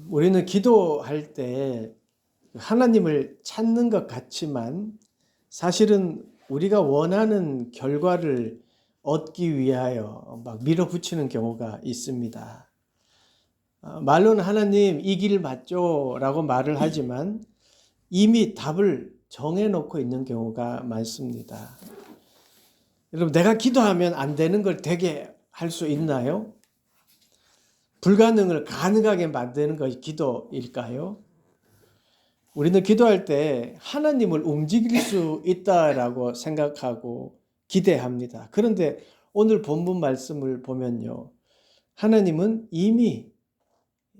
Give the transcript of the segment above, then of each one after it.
우리는 기도할 때 하나님을 찾는 것 같지만 사실은 우리가 원하는 결과를 얻기 위하여 막 밀어붙이는 경우가 있습니다. 말로는 하나님 이 길 맞죠? 라고 말을 하지만 이미 답을 정해놓고 있는 경우가 많습니다. 여러분, 내가 기도하면 안 되는 걸 되게 할 수 있나요? 불가능을 가능하게 만드는 것이 기도일까요? 우리는 기도할 때 하나님을 움직일 수 있다라고 생각하고 기대합니다. 그런데 오늘 본문 말씀을 보면요. 하나님은 이미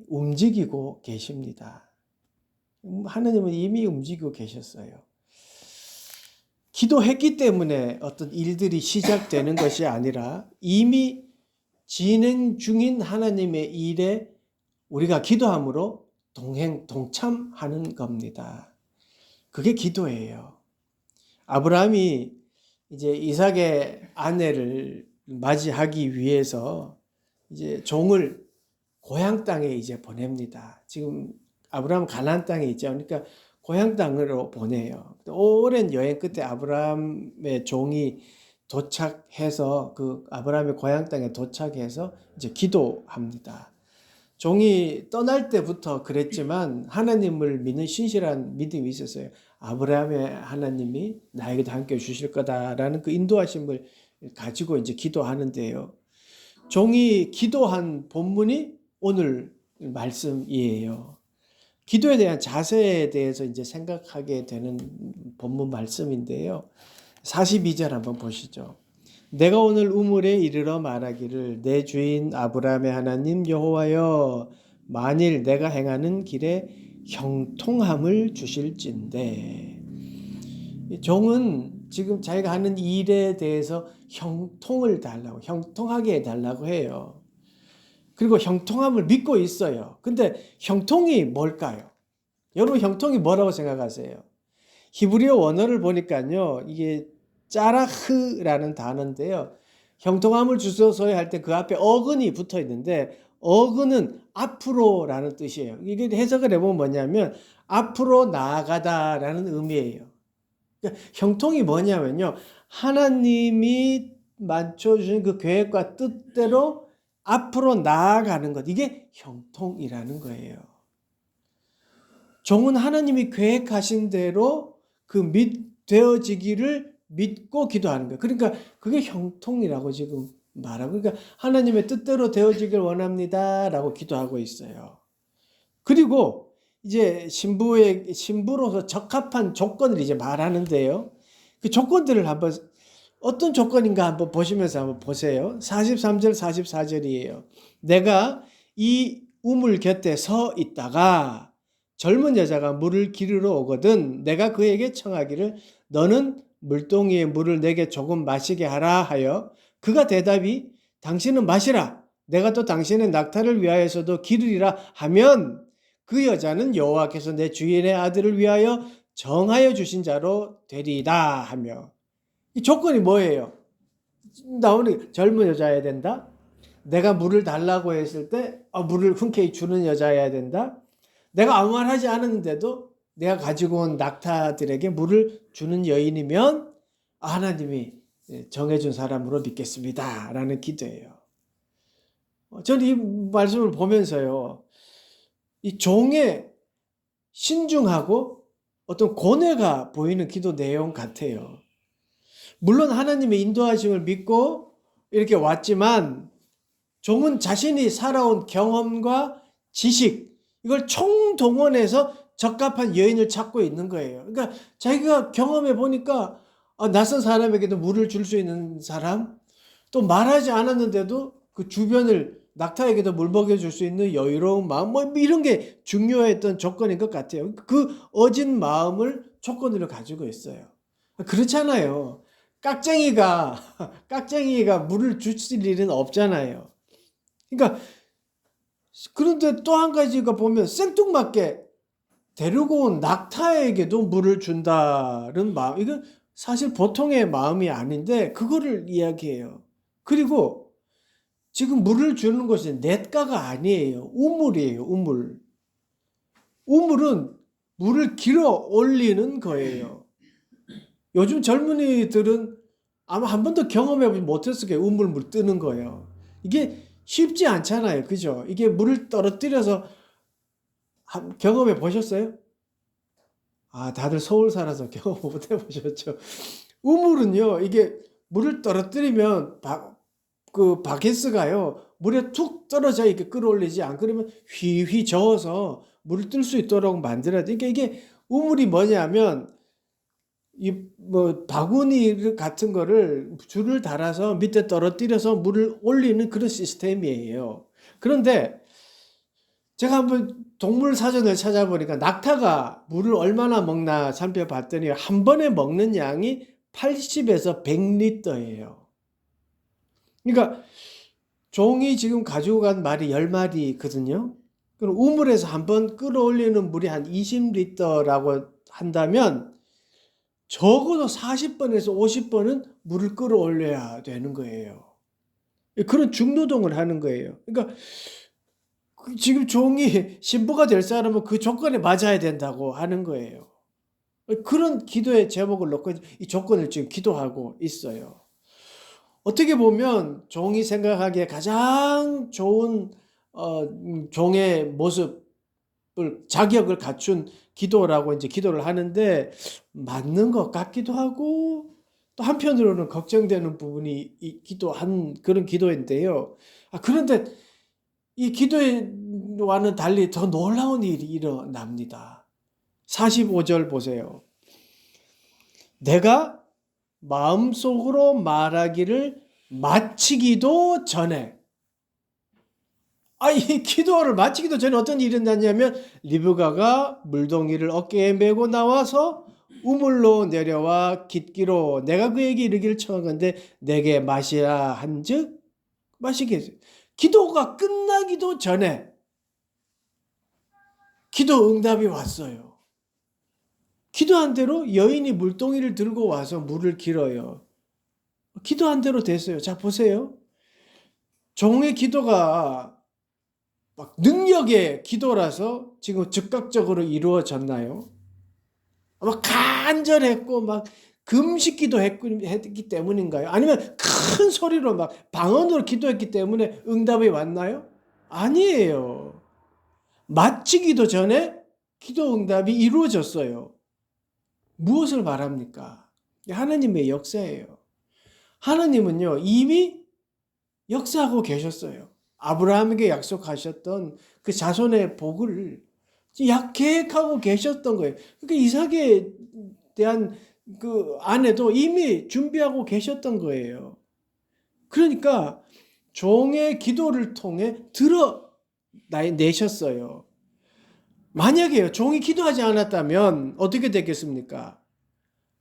움직이고 계십니다. 하나님은 이미 움직이고 계셨어요. 기도했기 때문에 어떤 일들이 시작되는 것이 아니라 이미 진행 중인 하나님의 일에 우리가 기도함으로 동참하는 겁니다. 그게 기도예요. 아브라함이 이제 이삭의 아내를 맞이하기 위해서 이제 종을 고향 땅에 이제 보냅니다. 지금 아브라함 가나안 땅에 있죠. 그러니까 고향 땅으로 보내요. 오랜 여행 끝에 아브라함의 종이 도착해서 그 아브라함의 고향 땅에 도착해서 이제 기도합니다. 종이 떠날 때부터 그랬지만 하나님을 믿는 신실한 믿음이 있었어요. 아브라함의 하나님이 나에게도 함께 주실 거다라는 그 인도하심을 가지고 이제 기도하는데요. 종이 기도한 본문이 오늘 말씀이에요. 기도에 대한 자세에 대해서 이제 생각하게 되는 본문 말씀인데요. 42절 한번 보시죠. 내가 오늘 우물에 이르러 말하기를 내 주인 아브라함의 하나님 여호와여 만일 내가 행하는 길에 형통함을 주실진대. 종은 지금 자기가 하는 일에 대해서 형통을 달라고, 형통하게 해달라고 해요. 그리고 형통함을 믿고 있어요. 근데 형통이 뭘까요? 여러분, 형통이 뭐라고 생각하세요? 히브리어 원어를 보니까요, 이게 짜라흐라는 단어인데요. 형통함을 주소서 할 때 그 앞에 어근이 붙어 있는데 어근은 앞으로라는 뜻이에요. 이게 해석을 해보면 뭐냐면 앞으로 나아가다라는 의미예요. 그러니까 형통이 뭐냐면요. 하나님이 맞춰주신 그 계획과 뜻대로 앞으로 나아가는 것. 이게 형통이라는 거예요. 종은 하나님이 계획하신 대로 그 되어지기를 믿고 기도하는 거예요. 그러니까 그게 형통이라고 지금 말하고, 그러니까 하나님의 뜻대로 되어지길 원합니다 라고 기도하고 있어요. 그리고 이제 신부로서 적합한 조건을 이제 말하는데요. 그 조건들을 한번 어떤 조건인가 한번 보시면서 한번 보세요. 43절 44절이에요. 내가 이 우물 곁에 서 있다가 젊은 여자가 물을 기르러 오거든 내가 그에게 청하기를 너는 물동이의 물을 내게 조금 마시게 하라 하여 그가 대답이 당신은 마시라 내가 또 당신의 낙타를 위하여서도 기르리라 하면 그 여자는 여호와께서 내 주인의 아들을 위하여 정하여 주신 자로 되리이다 하며 이 조건이 뭐예요? 나오는 젊은 여자여야 된다. 내가 물을 달라고 했을 때 물을 흔쾌히 주는 여자여야 된다. 내가 아무 말 하지 않았는데도 내가 가지고 온 낙타들에게 물을 주는 여인이면 하나님이 정해준 사람으로 믿겠습니다 라는 기도예요. 저는 이 말씀을 보면서요. 이 종의 신중하고 어떤 고뇌가 보이는 기도 내용 같아요. 물론 하나님의 인도하심을 믿고 이렇게 왔지만 종은 자신이 살아온 경험과 지식 이걸 총동원해서 적합한 여인을 찾고 있는 거예요. 그러니까 자기가 경험해 보니까 낯선 사람에게도 물을 줄 수 있는 사람, 또 말하지 않았는데도 그 주변을 낙타에게도 물 먹여줄 수 있는 여유로운 마음, 뭐 이런 게 중요했던 조건인 것 같아요. 그 어진 마음을 조건으로 가지고 있어요. 그렇잖아요. 깍쟁이가 물을 주실 일은 없잖아요. 그러니까 그런데 또 한 가지가 보면 생뚱맞게 데리고 온 낙타에게도 물을 준다는 마음, 이건 사실 보통의 마음이 아닌데 그거를 이야기해요. 그리고 지금 물을 주는 것이 냇가가 아니에요. 우물이에요. 우물. 우물은 물을 길어 올리는 거예요. 요즘 젊은이들은 아마 한 번도 경험해보지 못했을 거예요. 우물물 뜨는 거예요. 이게 쉽지 않잖아요. 그죠? 이게 물을 떨어뜨려서 경험해 보셨어요? 아, 다들 서울 살아서 경험 못 해보셨죠? 우물은요, 이게 물을 떨어뜨리면 그 바게스가요, 물에 툭 떨어져 이렇게 끌어올리지, 안 그러면 휘휘 저어서 물을 뜰 수 있도록 만들어야 돼. 그러니까 이게 우물이 뭐냐면, 이 뭐 바구니 같은 거를 줄을 달아서 밑에 떨어뜨려서 물을 올리는 그런 시스템이에요. 그런데 제가 한번 동물 사전을 찾아보니까 낙타가 물을 얼마나 먹나 살펴봤더니 한 번에 먹는 양이 80에서 100리터예요. 그러니까 종이 지금 가지고 간 말이 10마리거든요. 그럼 우물에서 한 번 끌어올리는 물이 한 20리터라고 한다면 적어도 40번에서 50번은 물을 끌어올려야 되는 거예요. 그런 중노동을 하는 거예요. 그러니까 지금 종이 신부가 될 사람은 그 조건에 맞아야 된다고 하는 거예요. 그런 기도의 제목을 놓고 이 조건을 지금 기도하고 있어요. 어떻게 보면 종이 생각하기에 가장 좋은 종의 모습을 자격을 갖춘 기도라고 이제 기도를 하는데 맞는 것 같기도 하고 또 한편으로는 걱정되는 부분이 있기도 한 그런 기도인데요. 그런데 이 기도와는 달리 더 놀라운 일이 일어납니다. 45절 보세요. 내가 마음속으로 말하기를 마치기도 전에 이 기도를 마치기도 전에 어떤 일이 났냐면 리브가가 물동이를 어깨에 메고 나와서 우물로 내려와 깃기로 내가 그에게 이르기를 청하건대 내게 마시라 한즉 마시게 했어요. 기도가 끝나기도 전에 기도 응답이 왔어요. 기도한 대로 여인이 물동이를 들고 와서 물을 길어요. 기도한 대로 됐어요. 자, 보세요. 종의 기도가 막 능력의 기도라서 지금 즉각적으로 이루어졌나요? 아마 간절했고 막 금식기도 했기 때문인가요? 아니면 큰 소리로 막 방언으로 기도했기 때문에 응답이 왔나요? 아니에요. 마치기도 전에 기도 응답이 이루어졌어요. 무엇을 말합니까? 하나님의 역사예요. 하나님은요, 이미 역사하고 계셨어요. 아브라함에게 약속하셨던 그 자손의 복을 계획하고 계셨던 거예요. 그러니까 이삭에 대한 그 아내도 이미 준비하고 계셨던 거예요. 그러니까 종의 기도를 통해 드러내셨어요. 만약에요, 종이 기도하지 않았다면 어떻게 됐겠습니까?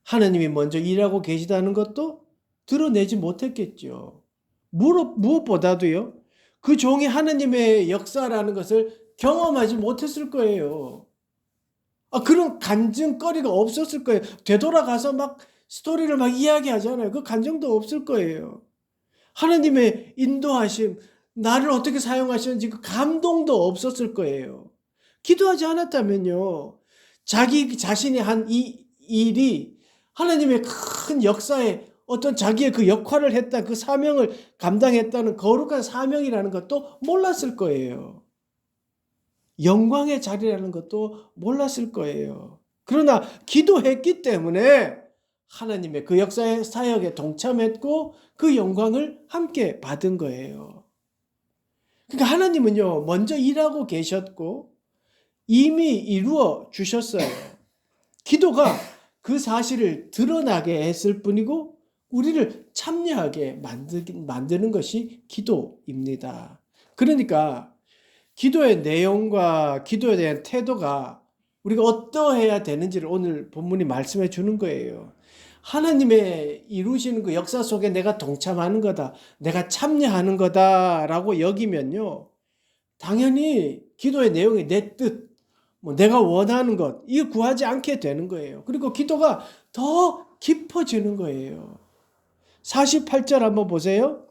하나님이 먼저 일하고 계시다는 것도 드러내지 못했겠죠. 무엇보다도요, 그 종이 하나님의 역사라는 것을 경험하지 못했을 거예요. 그런 간증거리가 없었을 거예요. 되돌아가서 막 스토리를 막 이야기하잖아요. 그 간증도 없을 거예요. 하나님의 인도하심, 나를 어떻게 사용하시는지 그 감동도 없었을 거예요. 기도하지 않았다면요, 자기 자신이 한 이 일이 하나님의 큰 역사에 어떤 자기의 그 역할을 했다, 그 사명을 감당했다는 거룩한 사명이라는 것도 몰랐을 거예요. 영광의 자리라는 것도 몰랐을 거예요. 그러나 기도했기 때문에 하나님의 그 역사의 사역에 동참했고 그 영광을 함께 받은 거예요. 그러니까 하나님은요, 먼저 일하고 계셨고 이미 이루어 주셨어요. 기도가 그 사실을 드러나게 했을 뿐이고 우리를 참여하게 만드는 것이 기도입니다. 그러니까 기도의 내용과 기도에 대한 태도가 우리가 어떠해야 되는지를 오늘 본문이 말씀해 주는 거예요. 하나님의 이루시는 그 역사 속에 내가 동참하는 거다, 내가 참여하는 거다라고 여기면요, 당연히 기도의 내용이 내 뜻, 내가 원하는 것, 이거 구하지 않게 되는 거예요. 그리고 기도가 더 깊어지는 거예요. 48절 한번 보세요.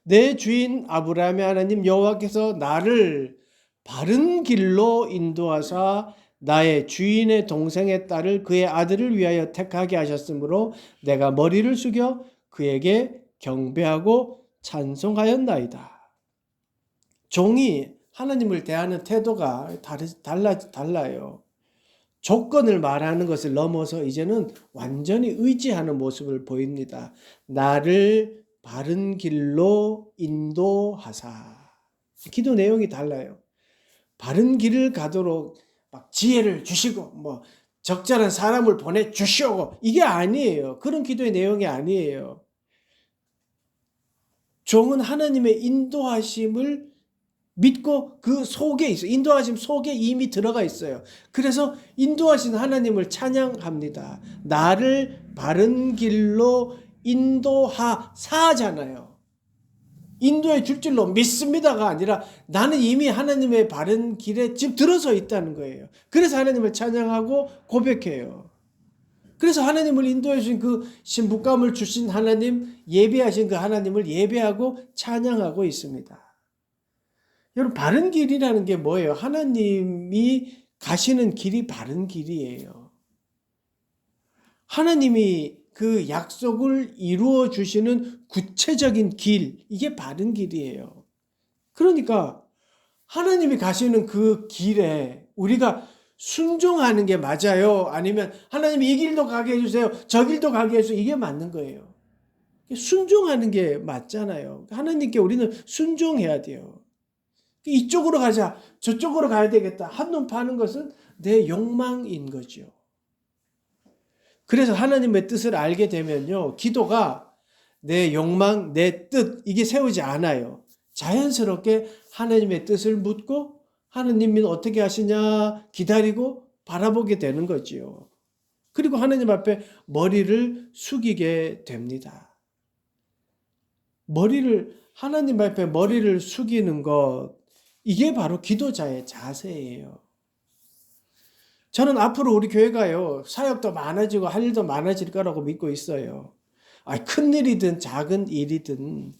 내 주인 아브라함의 하나님 여호와께서 나를 바른 길로 인도하사 나의 주인의 동생의 딸을 그의 아들을 위하여 택하게 하셨으므로 내가 머리를 숙여 그에게 경배하고 찬송하였나이다. 종이 하나님을 대하는 태도가 달라요. 조건을 말하는 것을 넘어서 이제는 완전히 의지하는 모습을 보입니다. 나를 바른 길로 인도하사. 기도 내용이 달라요. 바른 길을 가도록 막 지혜를 주시고 뭐 적절한 사람을 보내주시오. 이게 아니에요. 그런 기도의 내용이 아니에요. 종은 하나님의 인도하심을 믿고 그 속에 있어요. 인도하심 속에 이미 들어가 있어요. 그래서 인도하신 하나님을 찬양합니다. 나를 바른 길로 인도하사잖아요. 인도해 줄 줄로 믿습니다가 아니라 나는 이미 하나님의 바른 길에 지금 들어서 있다는 거예요. 그래서 하나님을 찬양하고 고백해요. 그래서 하나님을 인도해 주신 그 신부감을 주신 하나님, 예배하신 그 하나님을 예배하고 찬양하고 있습니다. 여러분, 바른 길이라는 게 뭐예요? 하나님이 가시는 길이 바른 길이에요. 하나님이 그 약속을 이루어 주시는 구체적인 길, 이게 바른 길이에요. 그러니까 하나님이 가시는 그 길에 우리가 순종하는 게 맞아요? 아니면 하나님이 이 길도 가게 해주세요, 저 길도 가게 해주세요, 이게 맞는 거예요. 순종하는 게 맞잖아요. 하나님께 우리는 순종해야 돼요. 이쪽으로 가자, 저쪽으로 가야 되겠다, 한눈 파는 것은 내 욕망인 거죠. 그래서 하나님의 뜻을 알게 되면요, 기도가 내 욕망, 내 뜻, 이게 세우지 않아요. 자연스럽게 하나님의 뜻을 묻고 하나님이 어떻게 하시냐 기다리고 바라보게 되는 거지요. 그리고 하나님 앞에 머리를 숙이게 됩니다. 하나님 앞에 머리를 숙이는 것, 이게 바로 기도자의 자세예요. 저는 앞으로 우리 교회가요, 사역도 많아지고 할 일도 많아질 거라고 믿고 있어요. 큰 일이든 작은 일이든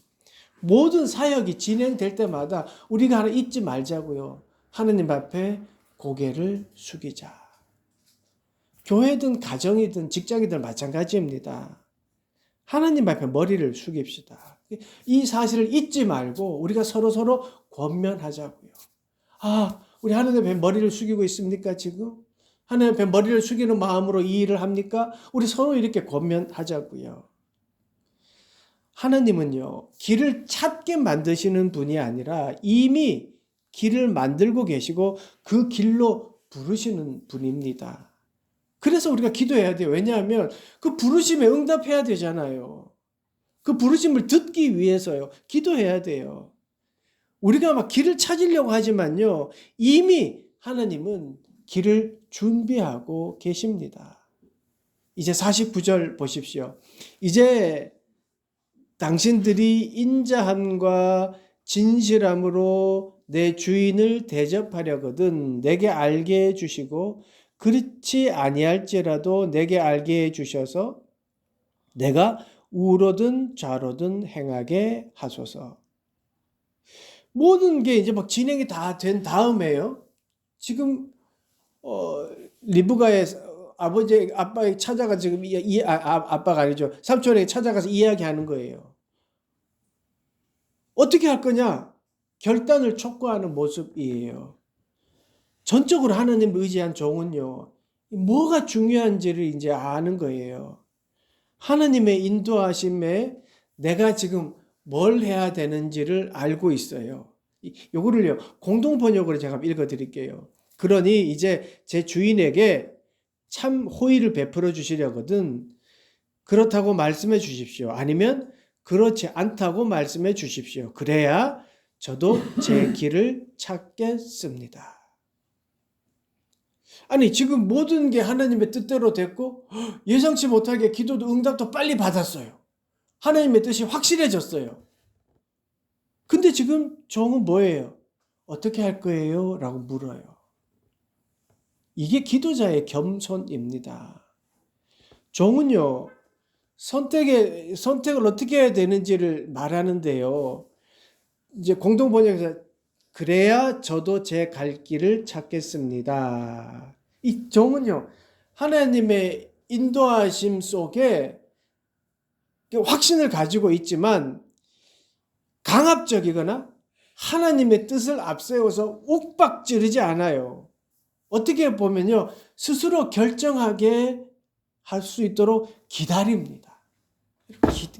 모든 사역이 진행될 때마다 우리가 하나 잊지 말자고요. 하나님 앞에 고개를 숙이자. 교회든 가정이든 직장이든 마찬가지입니다. 하나님 앞에 머리를 숙입시다. 이 사실을 잊지 말고 우리가 서로 권면하자고요. 우리 하나님 앞에 머리를 숙이고 있습니까, 지금? 하나님 앞에 머리를 숙이는 마음으로 이 일을 합니까? 우리 서로 이렇게 권면하자고요. 하나님은요, 길을 찾게 만드시는 분이 아니라 이미 길을 만들고 계시고 그 길로 부르시는 분입니다. 그래서 우리가 기도해야 돼요. 왜냐하면 그 부르심에 응답해야 되잖아요. 그 부르심을 듣기 위해서요, 기도해야 돼요. 우리가 막 길을 찾으려고 하지만요, 이미 하나님은 길을 준비하고 계십니다. 이제 49절 보십시오. 이제 당신들이 인자함과 진실함으로 내 주인을 대접하려거든 내게 알게 해주시고 그렇지 아니할지라도 내게 알게 해주셔서 내가 우로든 좌로든 행하게 하소서. 모든 게 이제 막 진행이 다 된 다음에요, 지금 리브가의 아빠가 찾아가 지금 아빠가 아니죠, 삼촌에게 찾아가서 이야기하는 거예요. 어떻게 할 거냐? 결단을 촉구하는 모습이에요. 전적으로 하나님을 의지한 종은요, 뭐가 중요한지를 이제 아는 거예요. 하나님의 인도하심에 내가 지금 뭘 해야 되는지를 알고 있어요. 요거를요, 공동 번역으로 제가 읽어 드릴게요. 그러니 이제 제 주인에게 참 호의를 베풀어 주시려거든 그렇다고 말씀해 주십시오. 아니면 그렇지 않다고 말씀해 주십시오. 그래야 저도 제 길을 찾겠습니다. 아니, 지금 모든 게 하나님의 뜻대로 됐고 예상치 못하게 기도도 응답도 빨리 받았어요. 하나님의 뜻이 확실해졌어요. 근데 지금 종은 뭐예요? 어떻게 할 거예요? 라고 물어요. 이게 기도자의 겸손입니다. 종은요, 선택을 어떻게 해야 되는지를 말하는데요, 이제 공동 번역에서 그래야 저도 제 갈 길을 찾겠습니다. 이 종은요, 하나님의 인도하심 속에 확신을 가지고 있지만 강압적이거나 하나님의 뜻을 앞세워서 욱박지르지 않아요. 어떻게 보면요, 스스로 결정하게 할 수 있도록 기다립니다.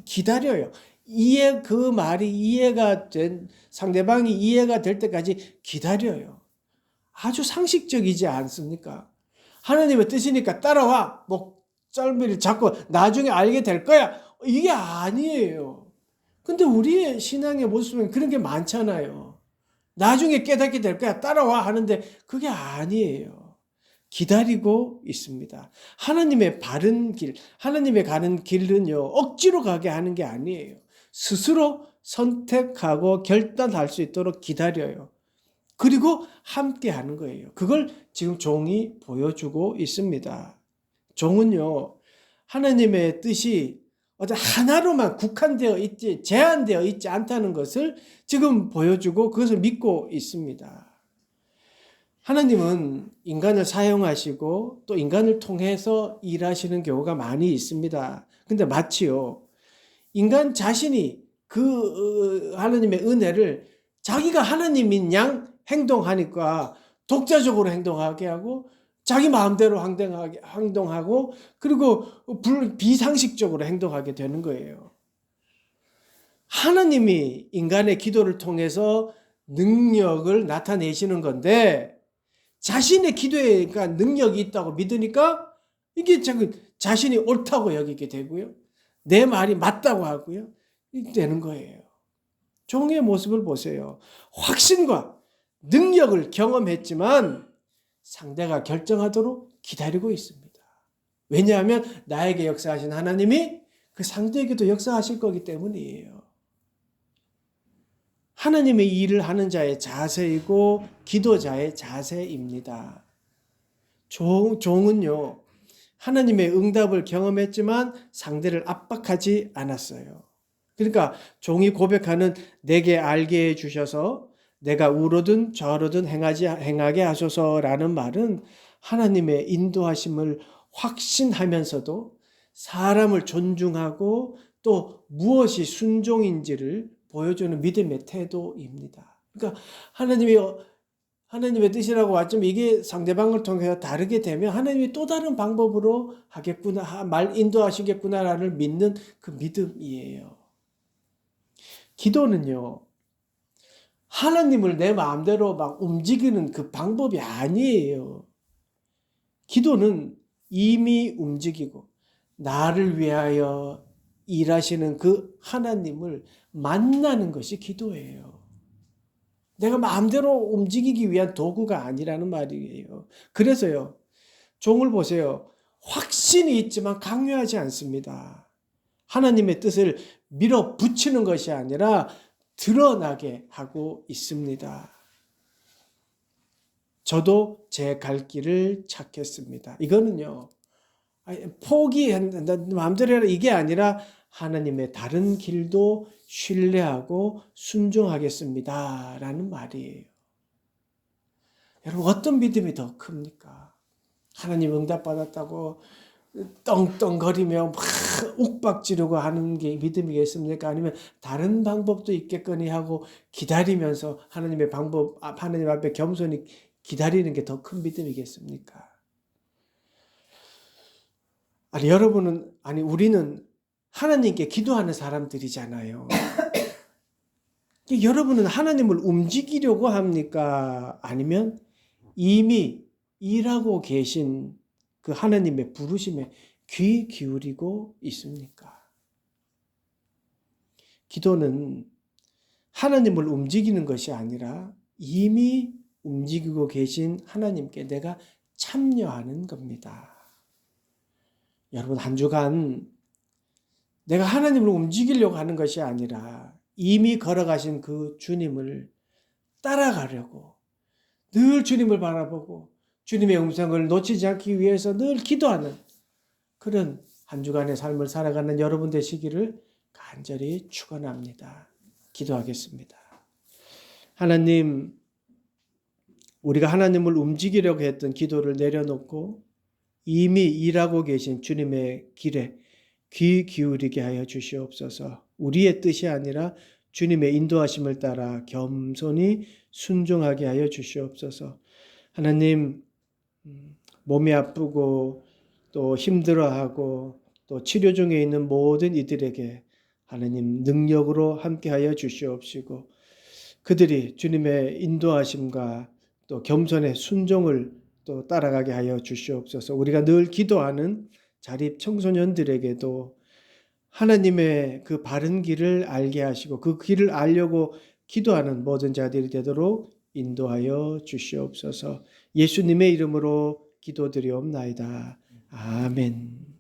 기다려요. 그 말이 이해가 된, 상대방이 이해가 될 때까지 기다려요. 아주 상식적이지 않습니까? 하나님의 뜻이니까 따라와. 목절미를 잡고 나중에 알게 될 거야. 이게 아니에요. 근데 우리의 신앙의 모습은 그런 게 많잖아요. 나중에 깨닫게 될 거야. 따라와 하는데 그게 아니에요. 기다리고 있습니다. 하나님의 바른 길, 하나님의 가는 길은요, 억지로 가게 하는 게 아니에요. 스스로 선택하고 결단할 수 있도록 기다려요. 그리고 함께 하는 거예요. 그걸 지금 종이 보여주고 있습니다. 종은요, 하나님의 뜻이 어떤 하나로만 국한되어 있지, 제한되어 있지 않다는 것을 지금 보여주고 그것을 믿고 있습니다. 하나님은 인간을 사용하시고 또 인간을 통해서 일하시는 경우가 많이 있습니다. 근데 마치요, 인간 자신이 그 하나님의 은혜를 자기가 하나님인 양 행동하니까 독자적으로 행동하게 하고 자기 마음대로 행동하고 그리고 비상식적으로 행동하게 되는 거예요. 하나님이 인간의 기도를 통해서 능력을 나타내시는 건데 자신의 기도에 능력이 있다고 믿으니까 이게 자신이 옳다고 여기게 되고요. 내 말이 맞다고 하고요. 이렇게 되는 거예요. 종의 모습을 보세요. 확신과 능력을 경험했지만 상대가 결정하도록 기다리고 있습니다. 왜냐하면 나에게 역사하신 하나님이 그 상대에게도 역사하실 거기 때문이에요. 하나님의 일을 하는 자의 자세이고 기도자의 자세입니다. 종은요, 하나님의 응답을 경험했지만 상대를 압박하지 않았어요. 그러니까 종이 고백하는 내게 알게 해주셔서 내가 우로든 저로든 행하게 하소서라는 말은 하나님의 인도하심을 확신하면서도 사람을 존중하고 또 무엇이 순종인지를 보여주는 믿음의 태도입니다. 그러니까 하나님의 뜻이라고 왔지만 이게 상대방을 통해서 다르게 되면 하나님이 또 다른 방법으로 하겠구나, 말 인도하시겠구나라는 믿는 그 믿음이에요. 기도는요, 하나님을 내 마음대로 막 움직이는 그 방법이 아니에요. 기도는 이미 움직이고 나를 위하여 일하시는 그 하나님을 만나는 것이 기도예요. 내가 마음대로 움직이기 위한 도구가 아니라는 말이에요. 그래서요, 종을 보세요. 확신이 있지만 강요하지 않습니다. 하나님의 뜻을 밀어붙이는 것이 아니라 드러나게 하고 있습니다. 저도 제 갈 길을 찾겠습니다. 이거는요, 마음대로 해라 이게 아니라 하나님의 다른 길도 신뢰하고 순종하겠습니다 라는 말이에요. 여러분, 어떤 믿음이 더 큽니까? 하나님 응답받았다고 떵떵거리며 막 욱박지르고 하는 게 믿음이겠습니까? 아니면 다른 방법도 있겠거니 하고 기다리면서 하나님 앞에 겸손히 기다리는 게 더 큰 믿음이겠습니까? 우리는 하나님께 기도하는 사람들이잖아요. 여러분은 하나님을 움직이려고 합니까? 아니면 이미 일하고 계신 그 하나님의 부르심에 귀 기울이고 있습니까? 기도는 하나님을 움직이는 것이 아니라 이미 움직이고 계신 하나님께 내가 참여하는 겁니다. 여러분, 한 주간 내가 하나님을 움직이려고 하는 것이 아니라 이미 걸어가신 그 주님을 따라가려고 늘 주님을 바라보고 주님의 음성을 놓치지 않기 위해서 늘 기도하는 그런 한 주간의 삶을 살아가는 여러분 되시기를 간절히 축원합니다. 기도하겠습니다. 하나님, 우리가 하나님을 움직이려고 했던 기도를 내려놓고 이미 일하고 계신 주님의 길에 귀 기울이게 하여 주시옵소서. 우리의 뜻이 아니라 주님의 인도하심을 따라 겸손히 순종하게 하여 주시옵소서. 하나님, 몸이 아프고 또 힘들어하고 또 치료 중에 있는 모든 이들에게 하나님 능력으로 함께하여 주시옵시고 그들이 주님의 인도하심과 또 겸손의 순종을 또 따라가게 하여 주시옵소서. 우리가 늘 기도하는 자립 청소년들에게도 하나님의 그 바른 길을 알게 하시고 그 길을 알려고 기도하는 모든 자들이 되도록 인도하여 주시옵소서. 예수님의 이름으로 기도드리옵나이다. 아멘.